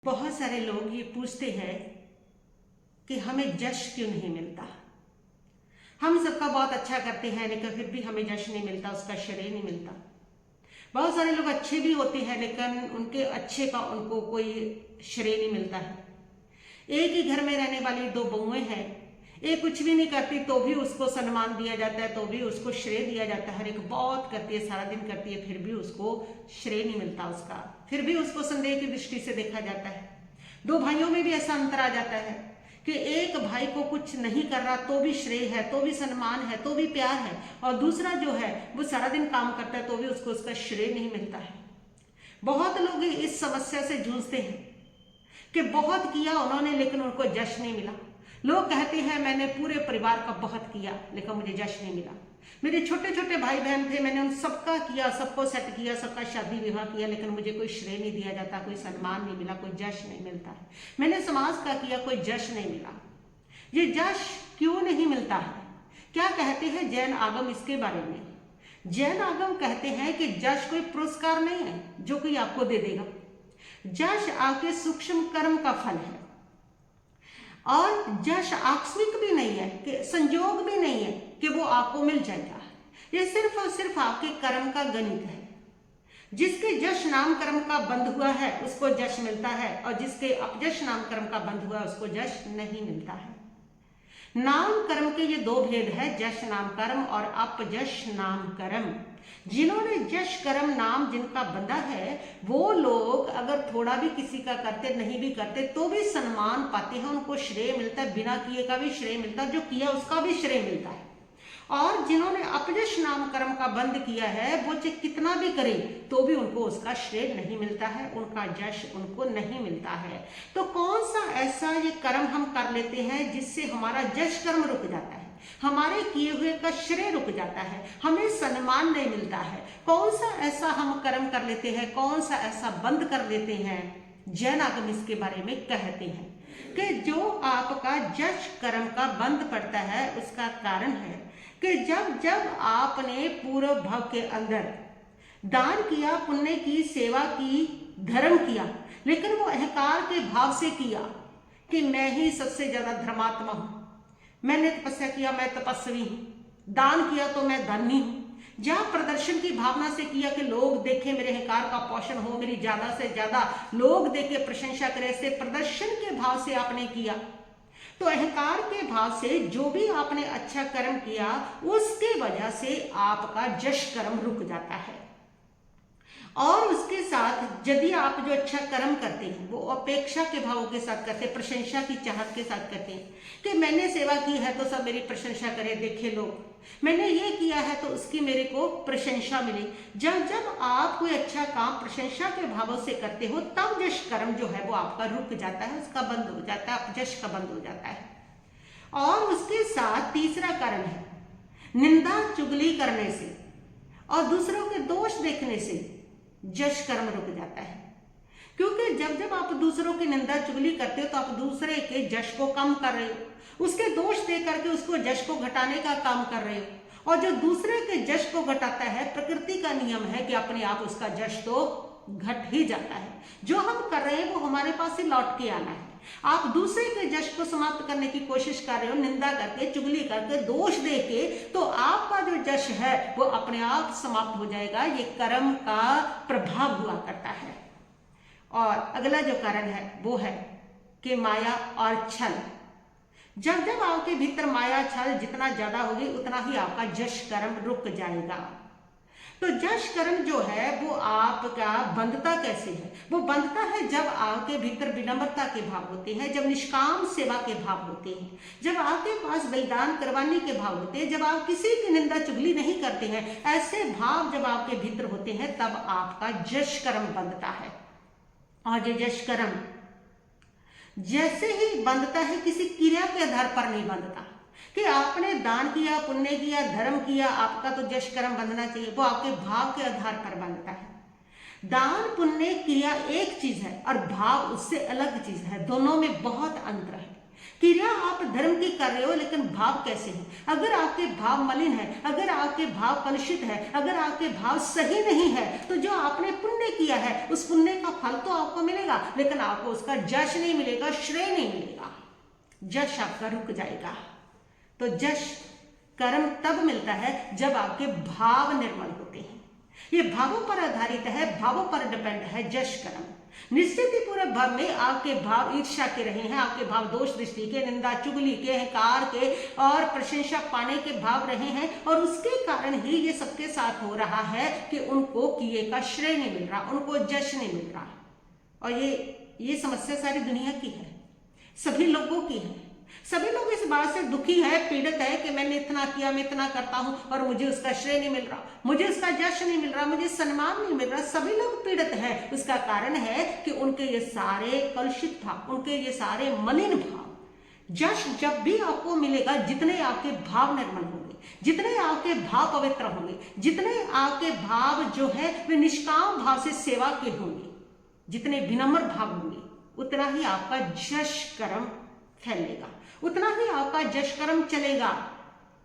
बहुत सारे लोग ये पूछते हैं कि हमें जश क्यों नहीं मिलता। हम सबका बहुत अच्छा करते हैं लेकिन फिर भी हमें जश नहीं मिलता, उसका श्रेय नहीं मिलता। बहुत सारे लोग अच्छे भी होते हैं लेकिन उनके अच्छे का उनको कोई श्रेय नहीं मिलता है। एक ही घर में रहने वाली दो बहुएं हैं, एक कुछ भी नहीं करती तो भी उसको सम्मान दिया जाता है, तो भी उसको श्रेय दिया जाता है। एक बहुत करती है, सारा दिन करती है, फिर भी उसको श्रेय नहीं मिलता उसका, फिर भी उसको संदेह की दृष्टि से देखा जाता है। दो भाइयों में भी ऐसा अंतर आ जाता है कि एक भाई को कुछ नहीं कर रहा तो भी श्रेय है, तो भी सम्मान है, तो भी प्यार है, और दूसरा जो है वो सारा दिन काम करता है तो भी उसको उसका श्रेय नहीं मिलता है। बहुत लोग इस समस्या से जूझते हैं कि बहुत किया उन्होंने लेकिन उनको जश नहीं मिला। लोग कहते हैं मैंने पूरे परिवार का बहुत किया लेकिन मुझे जश नहीं मिला। मेरे छोटे छोटे भाई बहन थे, मैंने उन सबका किया, सबको सेट किया, सबका शादी विवाह किया, लेकिन मुझे कोई श्रेय नहीं दिया जाता, कोई सम्मान नहीं मिला, कोई जश नहीं मिलता है। मैंने समाज का किया, कोई जश नहीं मिला। ये जश क्यों नहीं मिलता है? क्या कहते हैं जैन आगम इसके बारे में? जैन आगम कहते हैं कि जश कोई पुरस्कार नहीं है जो कोई आपको दे देगा। जश आपके सूक्ष्म कर्म का फल है, और जश आकस्मिक भी नहीं है, कि संयोग भी नहीं है कि वो आपको मिल जाएगा। ये सिर्फ और सिर्फ आपके कर्म का गणित है। जिसके जश नाम कर्म का बंध हुआ है उसको जश मिलता है, और जिसके अपजश नाम कर्म का बंध हुआ है उसको जश नहीं मिलता है। नाम कर्म के ये दो भेद है, जश नाम कर्म और अपजश नाम कर्म। जिन्होंने जश कर्म नाम जिनका बंधा है वो लोग अगर थोड़ा भी किसी का करते, नहीं भी करते तो भी सम्मान पाते हैं, उनको श्रेय मिलता है, बिना किए का भी श्रेय मिलता है, जो किया उसका भी श्रेय मिलता है। और जिन्होंने अपजश नाम कर्म का बंद किया है वो चाहे कितना भी करे तो भी उनको उसका श्रेय नहीं मिलता है, उनका जश उनको नहीं मिलता है। तो कौन सा ऐसा ये कर्म हम कर लेते हैं जिससे हमारा जश कर्म रुक जाता है, हमारे किए हुए का श्रेय रुक जाता है, हमें सम्मान नहीं मिलता है? कौन सा ऐसा हम कर्म कर लेते हैं, कौन सा ऐसा बंद कर लेते हैं? जैन आगम इसके बारे में कहते हैं कि जो आपका जश कर्म का बंद पड़ता है उसका कारण है कि जब जब आपने पूर्व भाव के अंदर दान किया, पुण्य की, सेवा की, धर्म किया, लेकिन वो अहंकार के भाव से किया कि मैं ही सबसे ज्यादा धर्मात्मा हूं, मैंने तपस्या किया मैं तपस्वी हूं, दान किया तो मैं धनी हूं, जहां प्रदर्शन की भावना से किया कि लोग देखें, मेरे अहंकार का पोषण हो, मेरी ज्यादा से ज्यादा लोग देखे, प्रशंसा करे, ऐसे प्रदर्शन के भाव से आपने किया, तो अहंकार के भाव से जो भी आपने अच्छा कर्म किया उसके वजह से आपका जश कर्म रुक जाता है। और उसके साथ यदि आप जो अच्छा कर्म करते हैं वो अपेक्षा के भावों के साथ करते हैं, प्रशंसा की चाहत के साथ करते हैं कि मैंने सेवा की है तो सब मेरी प्रशंसा करें, देखे लोग, मैंने ये किया है तो उसकी मेरे को प्रशंसा मिले। जब जब आप कोई अच्छा काम प्रशंसा के भावों से करते हो तब जश कर्म जो है वो आपका रुक जाता है, उसका बंद हो जाता है, जश का बंद हो जाता है। और उसके साथ तीसरा कारण है निंदा चुगली करने से और दूसरों के दोष देखने से जश कर्म रुक जाता है। क्योंकि जब जब आप दूसरों की निंदा चुगली करते हो तो आप दूसरे के जश को कम कर रहे हो, उसके दोष दे करके उसको जश को घटाने का काम कर रहे हो। और जो दूसरे के जश को घटाता है, प्रकृति का नियम है कि अपने आप उसका जश तो घट ही जाता है। जो हम कर रहे हैं वो हमारे पास ही लौट के आना है। आप दूसरे के जश को समाप्त करने की कोशिश कर रहे हो, निंदा करके, चुगली करके, दोष देके, तो आपका जो जश है वो अपने आप समाप्त हो जाएगा। ये कर्म का प्रभाव हुआ करता है। और अगला जो कारण है वो है कि माया और छल। जब जब आपके भीतर माया छल जितना ज्यादा होगी उतना ही आपका जश कर्म रुक जाएगा। तो जश कर्म जो है वो आपका बंधता कैसे है? वो बंधता है जब आपके भीतर विनम्रता के भाव होते हैं, जब निष्काम सेवा के भाव होते हैं, जब आपके पास बलिदान करवाने के भाव होते हैं, जब आप किसी की निंदा चुगली नहीं करते हैं, ऐसे भाव जब आपके भीतर होते हैं तब आपका जश कर्म बंधता है। और ये जश कर्म जैसे ही बंधता है किसी क्रिया के आधार पर नहीं बंधता कि आपने दान किया, पुण्य किया, धर्म किया, आपका तो जश कर्म बंधना चाहिए, वो आपके भाव के आधार पर बंधता है। दान पुण्य क्रिया एक चीज है और भाव उससे अलग चीज है, दोनों में बहुत अंतर है। क्रिया आप धर्म की कर रहे हो, लेकिन भाव कैसे हैं? अगर आपके भाव मलिन है, अगर आपके भाव कलुषित है, अगर आपके भाव सही नहीं है, तो जो आपने पुण्य किया है उस पुण्य का फल तो आपको मिलेगा, लेकिन आपको उसका यश नहीं मिलेगा, श्रेय नहीं मिलेगा, यश आपका रुक जाएगा। तो यश कर्म तब मिलता है जब आपके भाव निर्मल होते हैं। ये भावों पर आधारित है, भावों पर डिपेंड है यश कर्म। निश्चित ही पूरे भाव में आपके भाव ईर्ष्या के रहे हैं, आपके भाव दोष दृष्टि के, निंदा चुगली के, अहंकार के और प्रशंसा पाने के भाव रहे हैं, और उसके कारण ही ये सबके साथ हो रहा है कि उनको किए का श्रेय नहीं मिल रहा, उनको यश नहीं मिल रहा। और ये समस्या सारी दुनिया की है, सभी लोगों की है। सभी लोग इस बात से दुखी है, पीड़ित है कि मैंने इतना किया, मैं इतना करता हूं और मुझे उसका श्रेय नहीं मिल रहा, मुझे उसका यश नहीं मिल रहा, मुझे सम्मान नहीं मिल रहा। सभी लोग पीड़ित हैं। उसका कारण है कि उनके ये सारे कलुषित भाव, उनके ये सारे मलिन भाव। यश जब भी आपको मिलेगा, जितने आपके भाव निर्मल होंगे, जितने आपके भाव पवित्र होंगे, जितने आपके भाव जो है वे निष्काम भाव से सेवा के होंगे, जितने विनम्र भाव होंगे, उतना ही आपका यश कर्म फैलेगा, उतना ही आपका यश कर्म चलेगा।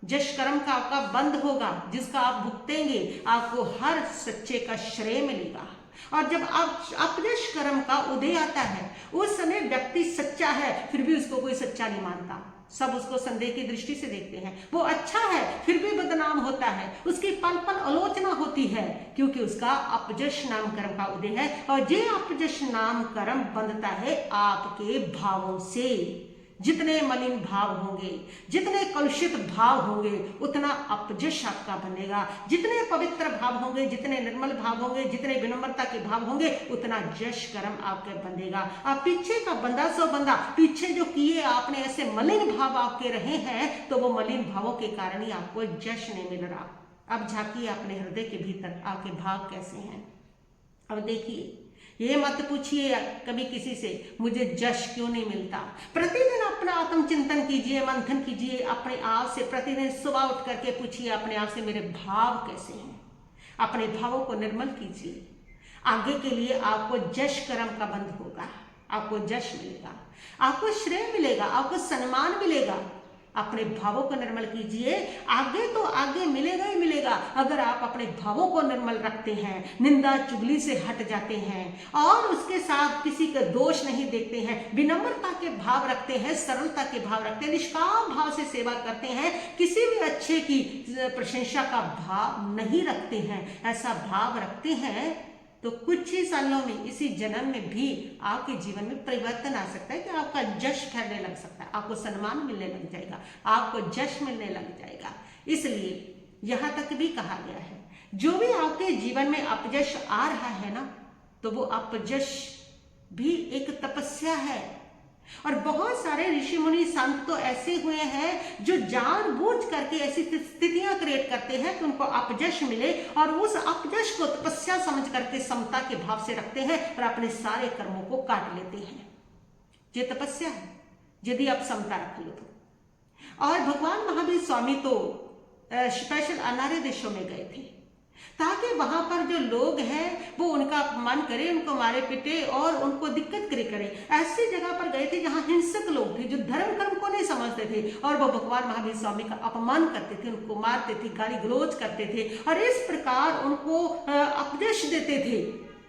यश कर्म का आपका बंद होगा, जिसका आप भुगतेंगे, आपको हर सच्चे का श्रेय मिलेगा। और जब आप अपयश कर्म का उदय आता है, उस समय व्यक्ति सच्चा है, फिर भी उसको कोई सच्चा नहीं मानता, सब उसको संदेह की दृष्टि से देखते हैं। वो अच्छा है फिर भी बदनाम होता है, उसकी पल पल आलोचना होती है, क्योंकि उसका अपयश नाम कर्म का उदय है। और ये अपयश नाम कर्म बंधता है आपके भावों से। जितने मलिन भाव होंगे, जितने कलुषित भाव होंगे, उतना अपयश आपका बनेगा। जितने पवित्र भाव होंगे, जितने निर्मल भाव होंगे, जितने विनम्रता के भाव होंगे, उतना यश कर्म आपके बंधेगा। आप पीछे का बंदा सो बंदा, पीछे जो किए आपने ऐसे मलिन भाव आपके रहे हैं, तो वो मलिन भावों के कारण ही आपको यश नहीं मिल रहा। अब झांकिए अपने हृदय के भीतर आपके भाव कैसे हैं। अब देखिए, ये मत पूछिए कभी किसी से मुझे यश क्यों नहीं मिलता। प्रतिदिन अपना आत्मचिंतन कीजिए, मंथन कीजिए अपने आप से। प्रतिदिन सुबह उठ करके पूछिए अपने आप से, मेरे भाव कैसे हैं। अपने भावों को निर्मल कीजिए। आगे के लिए आपको यश कर्म का बंध होगा, आपको यश मिलेगा, आपको श्रेय मिलेगा, आपको सम्मान मिलेगा। अपने भावों को निर्मल कीजिए, आगे तो आगे मिलेगा ही मिलेगा। अगर आप अपने भावों को निर्मल रखते हैं, निंदा चुगली से हट जाते हैं और उसके साथ किसी का दोष नहीं देखते हैं, विनम्रता के भाव रखते हैं, सरलता के भाव रखते हैं, निष्काम भाव से सेवा करते हैं, किसी भी अच्छे की प्रशंसा का भाव नहीं रखते हैं, ऐसा भाव रखते हैं, तो कुछ ही सालों में, इसी जन्म में भी आपके जीवन में परिवर्तन आ सकता है कि आपका यश फैलने लग सकता है, आपको सम्मान मिलने लग जाएगा, आपको यश मिलने लग जाएगा। इसलिए यहां तक भी कहा गया है, जो भी आपके जीवन में अपयश आ रहा है ना, तो वो अपयश भी एक तपस्या है। और बहुत सारे ऋषि मुनि संत तो ऐसे हुए हैं जो जानबूझ करके ऐसी स्थितियां क्रिएट करते हैं कि उनको अपयश मिले, और उस अपयश को तपस्या समझ करके समता के भाव से रखते हैं और अपने सारे कर्मों को काट लेते हैं। ये तपस्या है यदि आप समता रख लो तो। और भगवान महावीर स्वामी तो स्पेशल अनार्य देशों में गए थे ताकि वहां पर जो लोग हैं वो उनका अपमान करें, उनको मारे पीटे और उनको दिक्कत करे। ऐसी जगह पर गए थे जहां हिंसक लोग थे, जो धर्म कर्म को नहीं समझते थे, और वो भगवान महावीर स्वामी का अपमान करते थे, उनको मारते थे, गाली गलौज करते थे और इस प्रकार उनको उपदेश देते थे।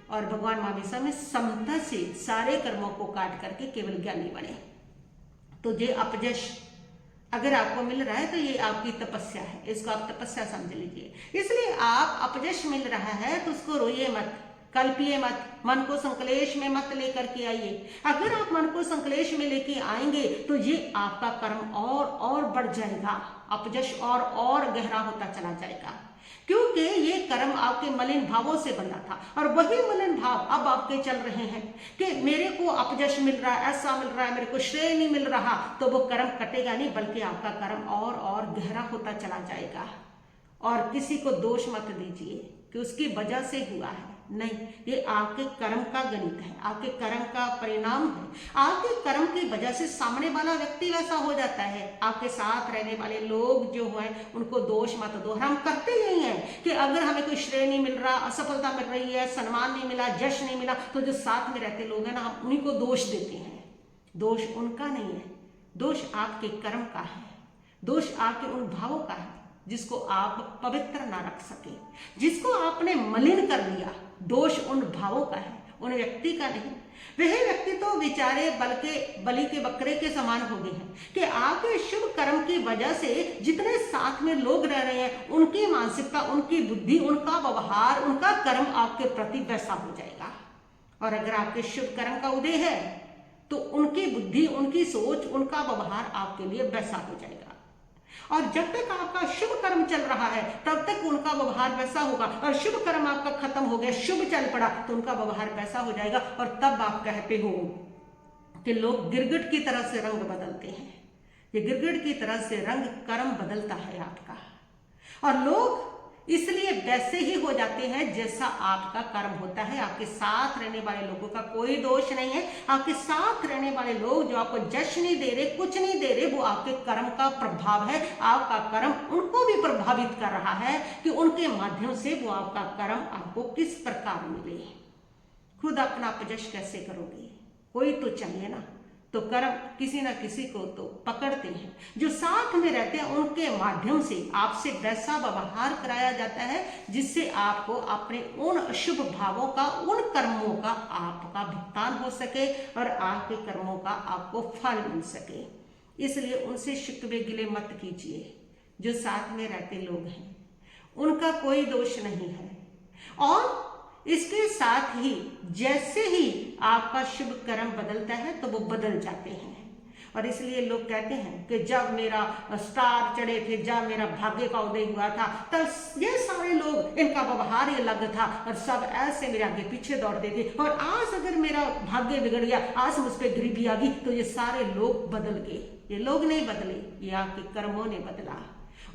और भगवान महावीर स्वामी समता से सारे कर्मों को काट करके केवल ज्ञानी बने। तो ये अपयश अगर आपको मिल रहा है तो ये आपकी तपस्या है, इसको आप तपस्या समझ लीजिए। इसलिए आप अपयश मिल रहा है तो उसको रोइए मत, कल्पिए मत, मन को संकलेश में मत लेकर के आइए। अगर आप मन को संकलेश में लेके आएंगे तो ये आपका कर्म और बढ़ जाएगा, अपयश और गहरा होता चला जाएगा, क्योंकि ये कर्म आपके मलिन भावों से बंधा था। और वही मलिन भाव अब आपके चल रहे हैं कि मेरे को अपयश मिल रहा है, ऐसा मिल रहा है, मेरे को श्रेय नहीं मिल रहा, तो वो कर्म कटेगा नहीं, बल्कि आपका कर्म और गहरा होता चला जाएगा। और किसी को दोष मत दीजिए कि उसकी वजह से हुआ है, नहीं, ये आपके कर्म का गणित है, आपके कर्म का परिणाम है। आपके कर्म की वजह से सामने वाला व्यक्ति वैसा हो जाता है। आपके साथ रहने वाले लोग जो हैं उनको दोष मत दो। हम करते यही हैं कि अगर हमें कोई श्रेय नहीं मिल रहा, असफलता मिल रही है, सम्मान नहीं मिला, यश नहीं मिला, तो जो साथ में रहते लोग हैं ना, हम उन्हीं को दोष देते हैं। दोष उनका नहीं है, दोष आपके कर्म का है, दोष आपके उन भावों का है जिसको आप पवित्र ना रख सके, जिसको आपने मलिन कर लिया। दोष उन भावों का है, उन व्यक्ति का नहीं। वह व्यक्ति तो बेचारे बलि के बकरे के समान हो गए हैं कि आपके शुभ कर्म की वजह से जितने साथ में लोग रह रहे हैं, उनकी मानसिकता, उनकी बुद्धि, उनका व्यवहार, उनका कर्म आपके प्रति वैसा हो जाएगा। और अगर आपके शुभ कर्म का उदय है तो उनकी बुद्धि, उनकी सोच, उनका व्यवहार आपके लिए वैसा हो जाएगा। और जब तक आपका शुभ कर्म चल रहा है तब तक उनका व्यवहार वैसा होगा, और शुभ कर्म आपका खत्म हो गया, शुभ चल पड़ा तो उनका व्यवहार वैसा हो जाएगा। और तब आप कहते हो कि लोग गिरगिट की तरह से रंग बदलते हैं। ये गिरगिट की तरह से रंग कर्म बदलता है आपका, और लोग इसलिए वैसे ही हो जाते हैं जैसा आपका कर्म होता है। आपके साथ रहने वाले लोगों का कोई दोष नहीं है। आपके साथ रहने वाले लोग जो आपको जश नहीं दे रहे, कुछ नहीं दे रहे, वो आपके कर्म का प्रभाव है। आपका कर्म उनको भी प्रभावित कर रहा है कि उनके माध्यम से वो आपका कर्म आपको किस प्रकार मिले। खुद अपना अपजश कैसे करोगे? कोई तो चाहिए ना। तो कर्म किसी ना किसी को तो पकड़ते हैं। जो साथ में रहते हैं उनके माध्यम से आपसे वैसा व्यवहार कराया जाता है जिससे आपको अपने उन अशुभ भावों का, उन कर्मों का आपका भुगतान हो सके और आपके कर्मों का आपको फल मिल सके। इसलिए उनसे शिकवे गिले मत कीजिए। जो साथ में रहते लोग हैं उनका कोई दोष नहीं है, और इसके साथ ही जैसे ही आपका शुभ कर्म बदलता है तो वो बदल जाते हैं। और इसलिए लोग कहते हैं कि जब मेरा स्टार चढ़े थे, जब मेरा भाग्य का उदय हुआ था, तब ये सारे लोग, इनका व्यवहार ये अलग था और सब ऐसे मेरे आगे पीछे दौड़ते थे, और आज अगर मेरा भाग्य बिगड़ गया, आज मुझ पर गरीबी आ गई, तो ये सारे लोग बदल गए। ये लोग नहीं बदले, ये आपके कर्मों ने बदला।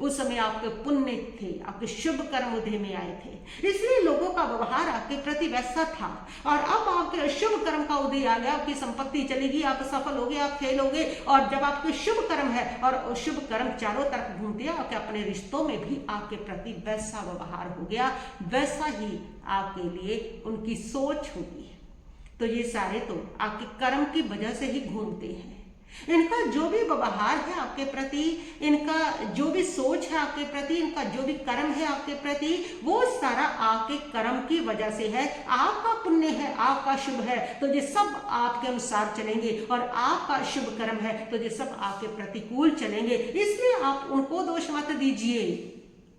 उस समय आपके पुण्य थे, आपके शुभ कर्म उदय में आए थे, इसलिए लोगों का व्यवहार आपके प्रति वैसा था। और अब आपके अशुभ कर्म का उदय आ गया, आपकी संपत्ति चलेगी, आप सफल होगे, आप फेल होगे। और जब आपके शुभ कर्म है और शुभ कर्म चारों तरफ घूमते हैं, आपके अपने रिश्तों में भी आपके प्रति वैसा व्यवहार हो गया, वैसा ही आपके लिए उनकी सोच होगी। तो ये सारे तो आपके कर्म की वजह से ही घूमते हैं। इनका जो भी व्यवहार है आपके प्रति, इनका जो भी सोच है आपके प्रति, इनका जो भी कर्म है आपके प्रति, वो सारा आपके कर्म की वजह से है। आपका पुण्य है, आपका शुभ है, तो ये सब आपके अनुसार चलेंगे, और आपका शुभ कर्म है तो ये सब आपके प्रतिकूल चलेंगे। इसलिए आप उनको दोष मत दीजिए,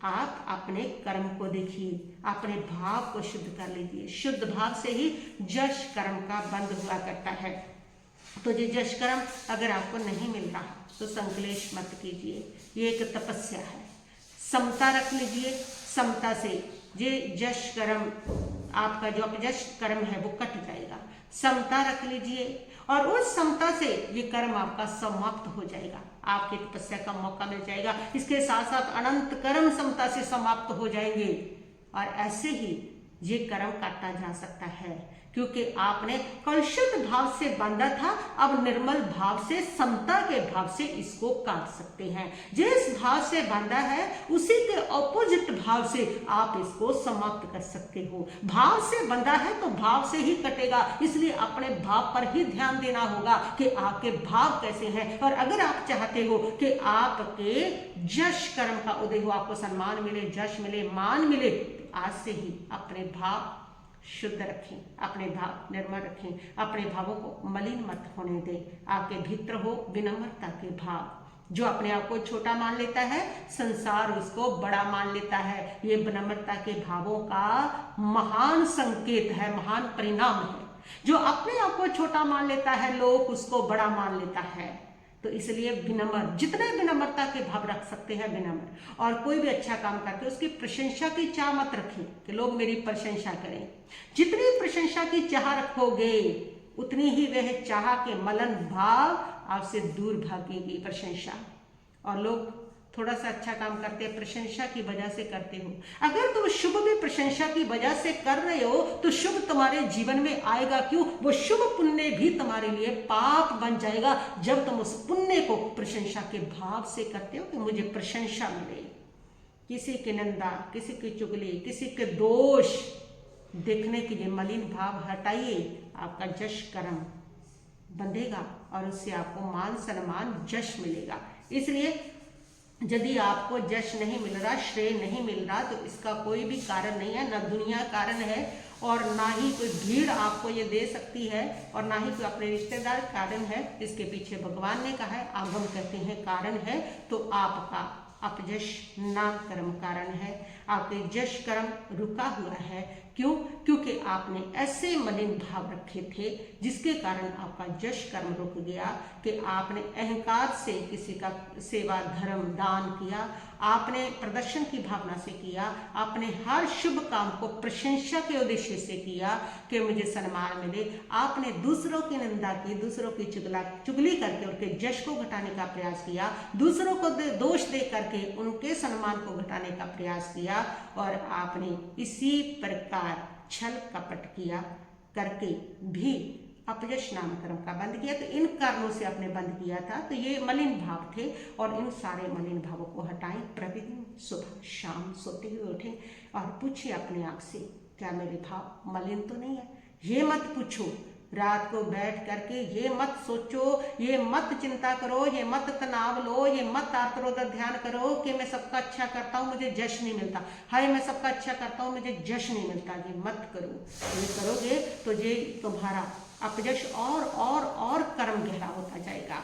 आप अपने कर्म को देखिए, अपने भाव को शुद्ध कर लीजिए। शुद्ध भाव से ही जश कर्म का बंद हुआ करता है। तो ये जश कर्म अगर आपको नहीं मिल रहा तो संकलेश मत कीजिए, ये एक तपस्या है। समता रख लीजिए, समता से ये जश कर्म, आपका जो अपजश कर्म है वो कट जाएगा। समता रख लीजिए, और उस समता से ये कर्म आपका समाप्त हो जाएगा, आपकी तपस्या का मौका मिल जाएगा। इसके साथ साथ अनंत कर्म समता से समाप्त हो जाएंगे, और ऐसे ही ये कर्म काटा जा सकता है, क्योंकि आपने कलुषित भाव से बांधा था, अब निर्मल भाव से, समता के भाव से इसको काट सकते हैं। जिस भाव से बांधा है उसी के ऑपोजिट भाव से आप इसको समाप्त कर सकते हो। भाव से बंधा है तो भाव से ही कटेगा, इसलिए अपने भाव पर ही ध्यान देना होगा कि आपके भाव कैसे हैं। और अगर आप चाहते हो कि आपके जश कर्म का उदय हो, आपको सम्मान मिले, जश मिले, मान मिले, तो आज से ही अपने भाव शुद्ध रखें, अपने भाव निर्मल रखें, अपने भावों को मलिन मत होने दें। आपके भीतर हो विनम्रता के भाव। जो अपने आप को छोटा मान लेता है, संसार उसको बड़ा मान लेता है। ये विनम्रता के भावों का महान संकेत है, महान परिणाम है। जो अपने आप को छोटा मान लेता है, लोग उसको बड़ा मान लेता है। तो इसलिए विनम्र, जितने विनम्रता के भाव रख सकते हैं विनम्र। और कोई भी अच्छा काम करके उसकी प्रशंसा की चाह मत रखें कि लोग मेरी प्रशंसा करें। जितनी प्रशंसा की चाह रखोगे उतनी ही वह चाह के मलन भाव आपसे दूर भागेगी प्रशंसा। और लोग थोड़ा सा अच्छा काम करते हैं, प्रशंसा की वजह से करते हो। अगर तुम शुभ भी प्रशंसा की वजह से कर रहे हो तो शुभ तुम्हारे जीवन में आएगा क्यों? वो शुभ पुण्य भी तुम्हारे लिए पाप बन जाएगा जब तुम उस पुण्य को प्रशंसा के भाव से करते हो कि मुझे प्रशंसा मिले। किसी की निंदा, किसी की चुगली, किसी के दोष देखने के लिए मलिन भाव हटाइए, आपका जश कर्म बंधेगा और उससे आपको मान सम्मान यश मिलेगा। इसलिए यदि आपको यश नहीं मिल रहा, श्रेय नहीं मिल रहा, तो इसका कोई भी कारण नहीं है, ना दुनिया कारण है और ना ही कोई भीड़ आपको ये दे सकती है और ना ही कोई अपने रिश्तेदार कारण है। इसके पीछे भगवान ने कहा है, आगम कहते हैं कारण है, तो आपका अपयश नाम कर्म कारण है। आपके यश कर्म रुका हुआ है। क्यों? क्योंकि आपने ऐसे मलिन भाव रखे थे जिसके कारण आपका यश कर्म रुक गया कि आपने अहंकार से किसी का सेवा धर्म दान किया, आपने प्रदर्शन की भावना से किया, आपने हर शुभ काम को प्रशंसा के उद्देश्य से किया कि मुझे सम्मान मिले। आपने दूसरों की निंदा की, दूसरों की चुगली करके उनके यश को घटाने का प्रयास किया, दूसरों को दोष दे करके उनके सम्मान को घटाने का प्रयास किया और आपने इसी प्रकार छल कपट किया करके भी अपयश नाम कर्म का बंद किया। तो इन कारणों से आपने बंद किया था। तो ये मलिन भाव थे और इन सारे मलिन भावों को हटाएं। प्रतिदिन सुबह शाम सोते हुए उठें और पूछिए अपने आप से, क्या मेरे भाव मलिन तो नहीं है? ये मत पूछो रात को बैठ करके, ये मत सोचो, ये मत चिंता करो, ये मत तनाव लो, ये मत आत्मरोधक ध्यान करो कि मैं सबका अच्छा करता हूँ मुझे यश नहीं मिलता, हाय मैं सबका अच्छा करता हूँ मुझे यश नहीं मिलता। ये मत करो। ये करोगे तो ये तुम्हारा अपयश और कर्म गहरा होता जाएगा।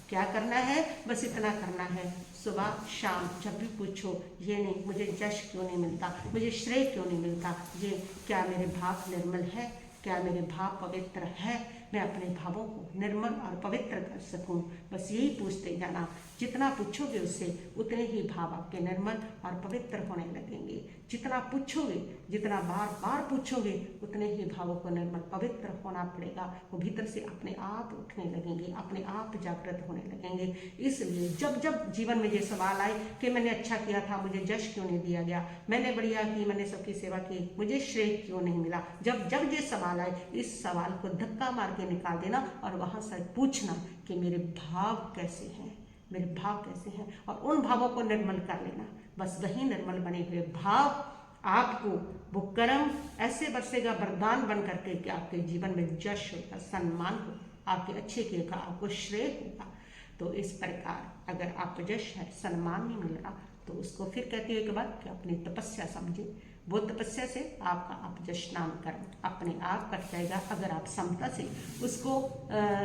क्या करना है? बस इतना करना है, सुबह शाम जब भी पूछो, ये नहीं मुझे यश क्यों नहीं मिलता, मुझे श्रेय क्यों नहीं मिलता, ये क्या मेरे भाव निर्मल है, क्या मेरे भाव पवित्र है, मैं अपने भावों को निर्मल और पवित्र कर सकूं। बस यही पूछते जाना। जितना पूछोगे उससे उतने ही भाव आपके निर्मल और पवित्र होने लगेंगे। जितना पूछोगे, जितना बार बार पूछोगे, उतने ही भावों को निर्मल पवित्र होना पड़ेगा। वो भीतर से अपने आप उठने लगेंगे, अपने आप जागृत होने लगेंगे। इसलिए जब जब जीवन में ये सवाल आए कि मैंने अच्छा किया था, मुझे यश क्यों नहीं दिया गया, मैंने बढ़िया की, मैंने सबकी सेवा की, मुझे श्रेय क्यों नहीं मिला, जब जब ये सवाल आए, इस सवाल को धक्का मार के निकाल देना और वहां से पूछना कि मेरे भाव कैसे हैं, मेरे भाव कैसे हैं, और उन भावों को निर्मल कर लेना। बस वही निर्मल बने हुए भाव आपको वो कर्म ऐसे बरसेगा वरदान बन करके कि आपके जीवन में यश होगा, सम्मान होगा, आपके अच्छे किए का आपको श्रेय होगा। तो इस प्रकार अगर आप यश है, सम्मान नहीं मिल रहा, तो उसको फिर कहती है एक बार कि अपनी तपस्या समझे। वो तपस्या से आपका अपयश नाम कर्म अपने आप कट जाएगा। अगर आप समता से उसको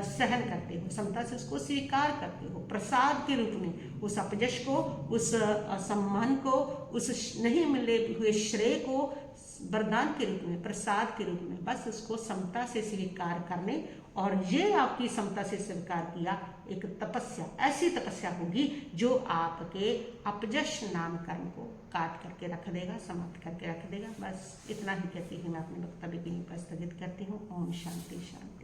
सहन करते हो, समता से उसको स्वीकार करते हो, प्रसाद के रूप में उस अपयश को, उस असम्मान को, उस नहीं मिले हुए श्रेय को वरदान के रूप में, प्रसाद के रूप में बस उसको समता से स्वीकार करने, और ये आपकी समता से स्वीकार किया एक तपस्या, ऐसी तपस्या होगी जो आपके अपयश नाम कर्म को काट करके रख देगा, समाप्त करके रख देगा। बस इतना ही कहती है मैं अपने वक्तव्य की पर स्थगित करती हूँ। ओम शांति शांति।